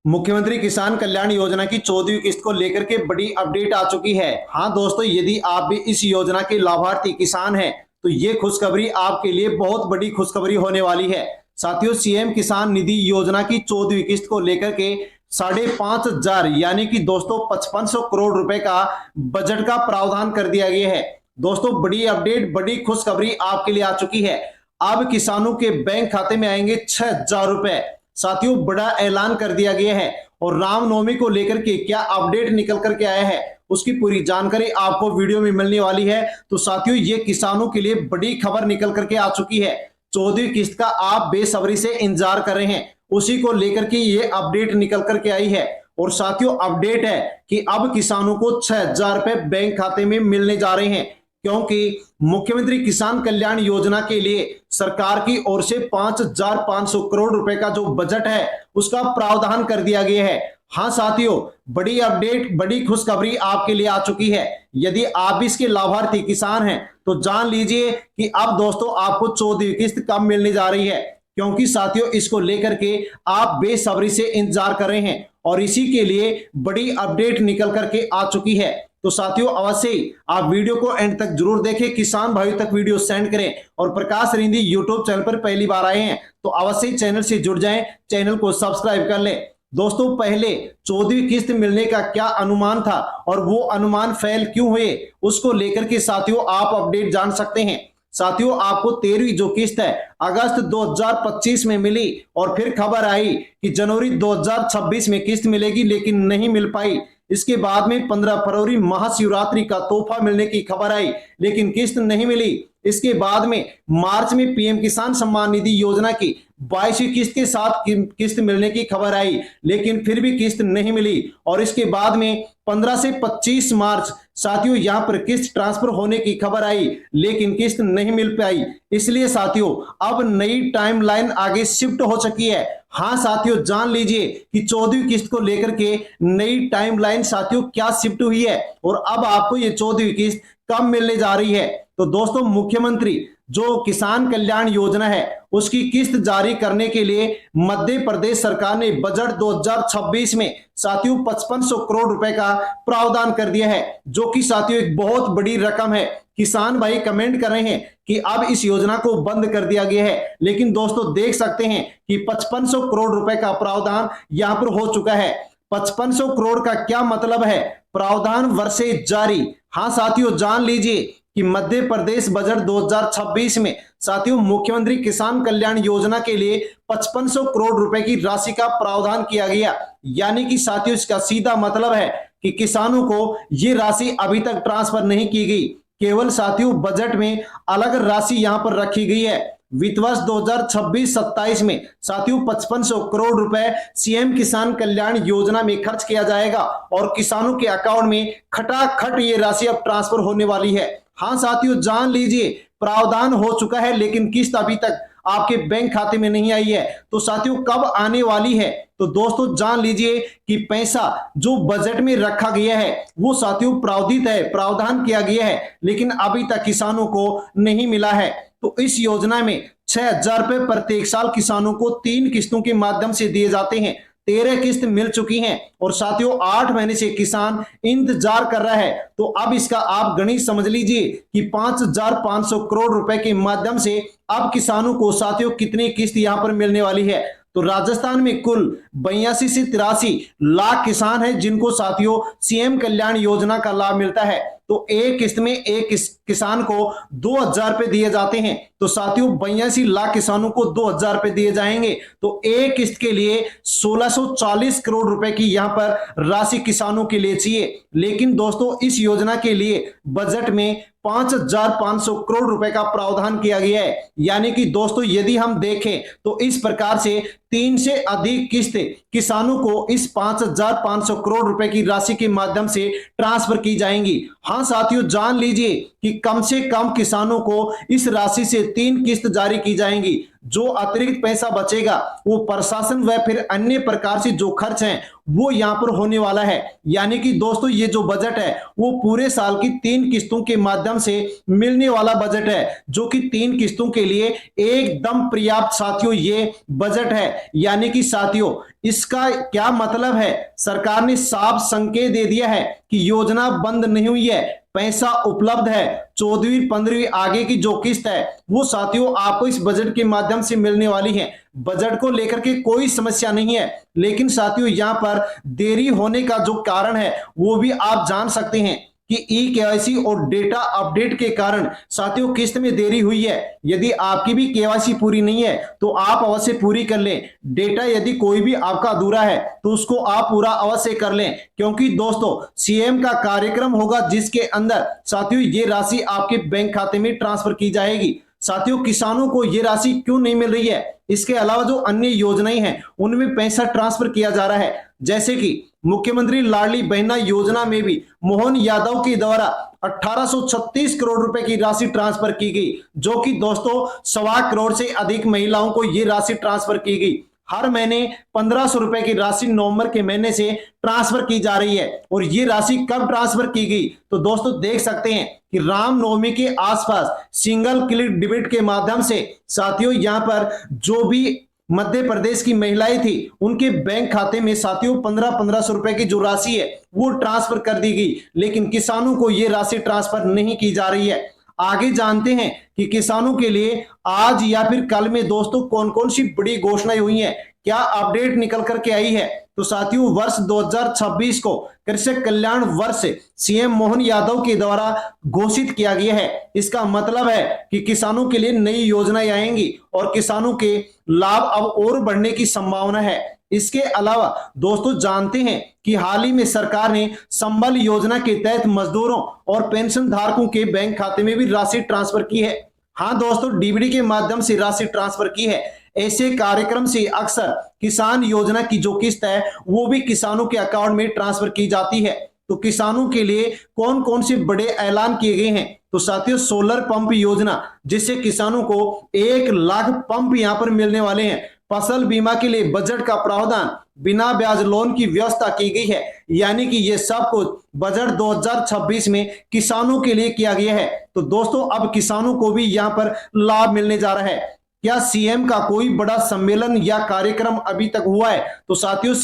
मुख्यमंत्री किसान कल्याण योजना की 14वीं किस्त को लेकर के बड़ी अपडेट आ चुकी है। हाँ दोस्तों, यदि आप भी इस योजना के लाभार्थी किसान हैं तो ये खुशखबरी आपके लिए बहुत बड़ी खुशखबरी होने वाली है। साथियों, सीएम किसान निधि योजना की 14वीं किस्त को लेकर के 5,500 यानी कि दोस्तों 5500 करोड़ रुपए का बजट का प्रावधान कर दिया गया है। दोस्तों, बड़ी अपडेट, बड़ी खुशखबरी आपके लिए आ चुकी है। अब किसानों के बैंक खाते में आएंगे 6,000 रुपए। साथियों, बड़ा ऐलान कर दिया गया है और रामनवमी को लेकर के क्या अपडेट निकल करके आया है उसकी पूरी जानकारी आपको वीडियो में मिलने वाली है। तो साथियों, ये किसानों के लिए बड़ी खबर निकल करके आ चुकी है। 14वीं किस्त का आप बेसब्री से इंतजार कर रहे हैं, उसी को लेकर के ये अपडेट निकल करके आई है। और साथियों, अपडेट है कि अब किसानों को 6,000 रुपए बैंक खाते में मिलने जा रहे हैं, क्योंकि मुख्यमंत्री किसान कल्याण योजना के लिए सरकार की ओर से 5,500 करोड़ रुपए का जो बजट है उसका प्रावधान कर दिया गया है। हाँ साथियों, बड़ी अपडेट, बड़ी खुशखबरी आपके लिए आ चुकी है। यदि आप भी इसके लाभार्थी किसान हैं तो जान लीजिए कि अब दोस्तों आपको 14वीं किस्त कब मिलने जा रही है, क्योंकि साथियों इसको लेकर के आप बेसब्री से इंतजार कर रहे हैं और इसी के लिए बड़ी अपडेट निकल करके आ चुकी है। तो साथियों, अवश्य ही आप वीडियो को एंड तक जरूर देखें, किसान भाइयों तक वीडियो सेंड करें और प्रकाश रिंदी यूट्यूब चैनल पर पहली बार आए हैं तो अवश्य ही चैनल से जुड़ जाएं, चैनल को सब्सक्राइब कर लें। दोस्तों, पहले 14वीं किस्त मिलने का क्या अनुमान था और वो अनुमान फेल क्यों हुए उसको लेकर के साथियों आप अपडेट जान सकते हैं। साथियों, आपको 13वीं जो किस्त है अगस्त 2025 में मिली और फिर खबर आई कि जनवरी 2026 में किस्त मिलेगी, लेकिन नहीं मिल पाई। इसके बाद में 15 फरवरी महाशिवरात्रि का तोहफा मिलने की खबर आई, लेकिन किस्त नहीं मिली। इसके बाद में मार्च में पीएम किसान सम्मान निधि योजना की 22वीं किस्त के साथ किस्त मिलने की खबर आई, लेकिन फिर भी किस्त नहीं मिली। और इसके बाद में 15 से 25 मार्च साथियों यहां पर किस्त ट्रांसफर होने की खबर आई, लेकिन किस्त नहीं मिल पाई। इसलिए साथियों अब नई टाइमलाइन आगे शिफ्ट हो चुकी है। हाँ साथियों, जान लीजिए कि 14वीं किस्त को लेकर के नई टाइमलाइन साथियों क्या शिफ्ट हुई है और अब आपको ये 14वीं किस्त कब मिलने जा रही है। तो दोस्तों, मुख्यमंत्री जो किसान कल्याण योजना है उसकी किस्त जारी करने के लिए मध्य प्रदेश सरकार ने बजट 2026 में साथियों 5500 करोड़ रुपए का प्रावधान कर दिया है, जो कि साथियों एक बहुत बड़ी रकम है। किसान भाई कमेंट कर रहे हैं कि अब इस योजना को बंद कर दिया गया है, लेकिन दोस्तों देख सकते हैं कि 5500 करोड़ रुपए का प्रावधान यहां पर हो चुका है। 5500 करोड़ का क्या मतलब है? प्रावधान वर्षे जारी। हाँ साथियों, जान लीजिए कि मध्य प्रदेश बजट 2026 में साथियों मुख्यमंत्री किसान कल्याण योजना के लिए 5500 करोड़ रुपए की राशि का प्रावधान किया गया। यानी कि साथियों इसका सीधा मतलब है कि किसानों को ये राशि अभी तक ट्रांसफर नहीं की गई, केवल साथियों बजट में अलग राशि यहां पर रखी गई है। वित्त वर्ष 2026-27 में साथियों 5500 करोड़ रुपए सीएम किसान कल्याण योजना में खर्च किया जाएगा और किसानों के अकाउंट में खटाखट ये राशि अब ट्रांसफर होने वाली है। हाँ साथियों, जान लीजिए प्रावधान हो चुका है, लेकिन किस्त अभी तक आपके बैंक खाते में नहीं आई है। तो साथियों कब आने वाली है? तो दोस्तों जान लीजिए कि पैसा जो बजट में रखा गया है वो साथियों प्रावधित है, प्रावधान किया गया है, लेकिन अभी तक किसानों को नहीं मिला है। तो इस योजना में 6,000 रुपए प्रत्येक साल किसानों को 3 किस्तों के माध्यम से दिए जाते हैं। 13 किस्त मिल चुकी हैं और साथियों 8 महीने से किसान इंतजार कर रहा है। तो अब इसका आप गणित समझ लीजिए कि 5,500 करोड़ रुपए के माध्यम से अब किसानों को साथियों कितनी किस्त यहां पर मिलने वाली है। तो राजस्थान में कुल 82 से 83 लाख किसान हैं जिनको साथियों सीएम कल्याण योजना का लाभ मिलता है। तो एक किस्त में एक किसान को 2,000 रुपए दिए जाते हैं। तो साथियों 82 लाख किसानों को 2,000 रुपए दिए जाएंगे। तो एक किस्त के लिए 1640 करोड़ रुपए की यहां पर राशि किसानों के लिए चाहिए। लेकिन दोस्तों इस योजना के लिए बजट में 5,500 करोड़ रुपए का प्रावधान किया गया है। यानी कि दोस्तों यदि हम देखें तो इस प्रकार से 3 से अधिक किस्त किसानों को इस 5,500 करोड़ रुपए की राशि के माध्यम से ट्रांसफर की जाएंगी। हाँ साथियों, जान लीजिए कि कम से कम किसानों को इस राशि से 3 किस्त जारी की जाएंगी। जो अतिरिक्त पैसा बचेगा वो प्रशासन व फिर अन्य प्रकार से जो खर्च हैं वो यहाँ पर होने वाला है। यानी कि दोस्तों ये जो बजट है वो पूरे साल की 3 किस्तों के माध्यम से मिलने वाला बजट है, जो कि 3 किस्तों के लिए एकदम पर्याप्त साथियों ये बजट है। यानी कि साथियों इसका क्या मतलब है, सरकार ने साफ संकेत दे दिया है कि योजना बंद नहीं हुई है, पैसा उपलब्ध है। 14वीं 15वीं आगे की जो किस्त है वो साथियों आपको इस बजट के माध्यम से मिलने वाली है। बजट को लेकर के कोई समस्या नहीं है, लेकिन साथियों यहां पर देरी होने का जो कारण है वो भी आप जान सकते हैं कि केवाईसी और डेटा अपडेट के कारण साथियों किस्त में देरी हुई है। यदि आपकी भी केवाईसी पूरी नहीं है तो आप अवश्य पूरी कर लें। डेटा यदि कोई भी आपका अधूरा है तो उसको आप पूरा अवश्य कर लें, क्योंकि दोस्तों सीएम का कार्यक्रम होगा जिसके अंदर साथियों ये राशि आपके बैंक खाते में ट्रांसफर की जाएगी। साथियों किसानों को ये राशि क्यों नहीं मिल रही है, इसके अलावा जो अन्य योजनाएं हैं उनमें पैसा ट्रांसफर किया जा रहा है, जैसे कि मुख्यमंत्री लाडली बहना योजना में भी मोहन यादव के द्वारा 1836 करोड़ रुपए की राशि ट्रांसफर की गई, जो कि दोस्तों 1.25 करोड़ से अधिक महिलाओं को यह राशि ट्रांसफर की गई। हर महीने 1500 रुपए की राशि नवंबर के महीने से ट्रांसफर की जा रही है। और ये राशि कब ट्रांसफर की गई तो दोस्तों देख सकते हैं कि रामनवमी के आसपास सिंगल क्लिक डेबिट के माध्यम से साथियों यहां पर जो भी मध्य प्रदेश की महिलाएं थी उनके बैंक खाते में साथियों 1500 रुपए की जो राशि है वो ट्रांसफर कर दी गई, लेकिन किसानों को ये राशि ट्रांसफर नहीं की जा रही है। आगे जानते हैं कि किसानों के लिए आज या फिर कल में दोस्तों कौन कौन सी बड़ी घोषणाएं हुई हैं, क्या अपडेट निकल करके आई है। तो साथियों वर्ष 2026 को कृषक कल्याण वर्ष सीएम मोहन यादव के द्वारा घोषित किया गया है। इसका मतलब है कि किसानों के लिए नई योजनाएं आएंगी और किसानों के लाभ अब और बढ़ने की संभावना है। इसके अलावा दोस्तों जानते हैं कि हाल ही में सरकार ने संबल योजना के तहत मजदूरों और पेंशन धारकों के बैंक खाते में भी राशि ट्रांसफर की है। हाँ दोस्तों डीबीटी के माध्यम से राशि ट्रांसफर की है। ऐसे कार्यक्रम से अक्सर किसान योजना की जो किस्त है वो भी किसानों के अकाउंट में ट्रांसफर की जाती है। तो किसानों के लिए कौन कौन से बड़े ऐलान किए गए हैं तो साथियों सोलर पंप योजना, जिससे किसानों को 1 लाख पंप यहां पर मिलने वाले हैं। फसल बीमा के लिए बजट का प्रावधान, बिना ब्याज लोन की व्यवस्था की गई है। यानी कि ये सब कुछ बजट 2026 में किसानों के लिए किया गया है। तो दोस्तों अब किसानों को भी यहां पर लाभ मिलने जा रहा है। क्या सीएम का कोई बड़ा सम्मेलन या कार्यक्रम अभी तक हुआ है तो साथियों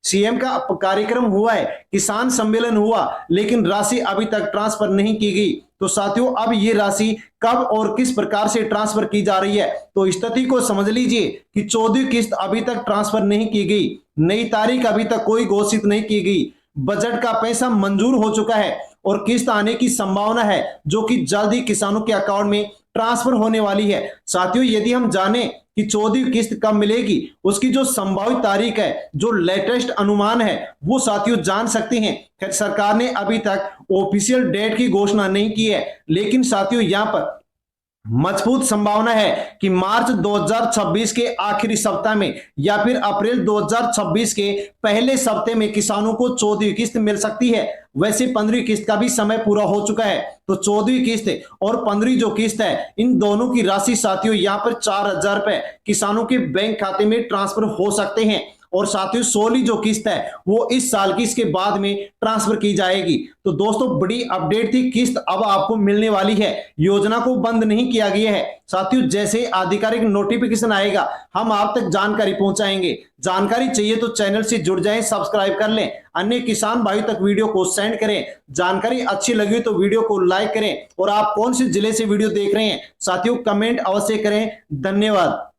सीएम का कार्यक्रम हुआ है, किसान सम्मेलन हुआ, लेकिन राशि अभी तक ट्रांसफर नहीं की गई। तो साथियों अब ये राशि कब और किस प्रकार से ट्रांसफर की जा रही है तो स्थिति को समझ लीजिए कि 14वीं किस्त अभी तक ट्रांसफर नहीं की गई, नई तारीख अभी तक कोई घोषित नहीं की गई, बजट का पैसा मंजूर हो चुका है और किस्त आने की संभावना है जो कि जल्द ही किसानों के अकाउंट में ट्रांसफर होने वाली है। साथियों यदि हम जाने कि 14वीं किस्त कब मिलेगी, उसकी जो संभावित तारीख है, जो लेटेस्ट अनुमान है वो साथियों जान सकते हैं। खैर सरकार ने अभी तक ऑफिशियल डेट की घोषणा नहीं की है, लेकिन साथियों यहां पर मजबूत संभावना है कि मार्च 2026 के आखिरी सप्ताह में या फिर अप्रैल 2026 के पहले सप्ताह में किसानों को 14वीं किस्त मिल सकती है। वैसे 15वीं किस्त का भी समय पूरा हो चुका है, तो 14वीं किस्त और 15वीं जो किस्त है इन दोनों की राशि साथियों यहाँ पर 4000 रुपए किसानों के बैंक खाते में ट्रांसफर हो सकते हैं। और साथियों 16वीं जो किस्त है वो इस साल की इसके बाद में ट्रांसफर की जाएगी। तो दोस्तों बड़ी अपडेट थी, किस्त अब आपको मिलने वाली है, योजना को बंद नहीं किया गया है। साथियों जैसे आधिकारिक नोटिफिकेशन आएगा हम आप तक जानकारी पहुंचाएंगे। जानकारी चाहिए तो चैनल से जुड़ जाएं, सब्सक्राइब कर लें, अन्य किसान भाई तक वीडियो को सेंड करें। जानकारी अच्छी लगी तो वीडियो को लाइक करें और आप कौन से जिले से वीडियो देख रहे हैं साथियों कमेंट अवश्य करें। धन्यवाद।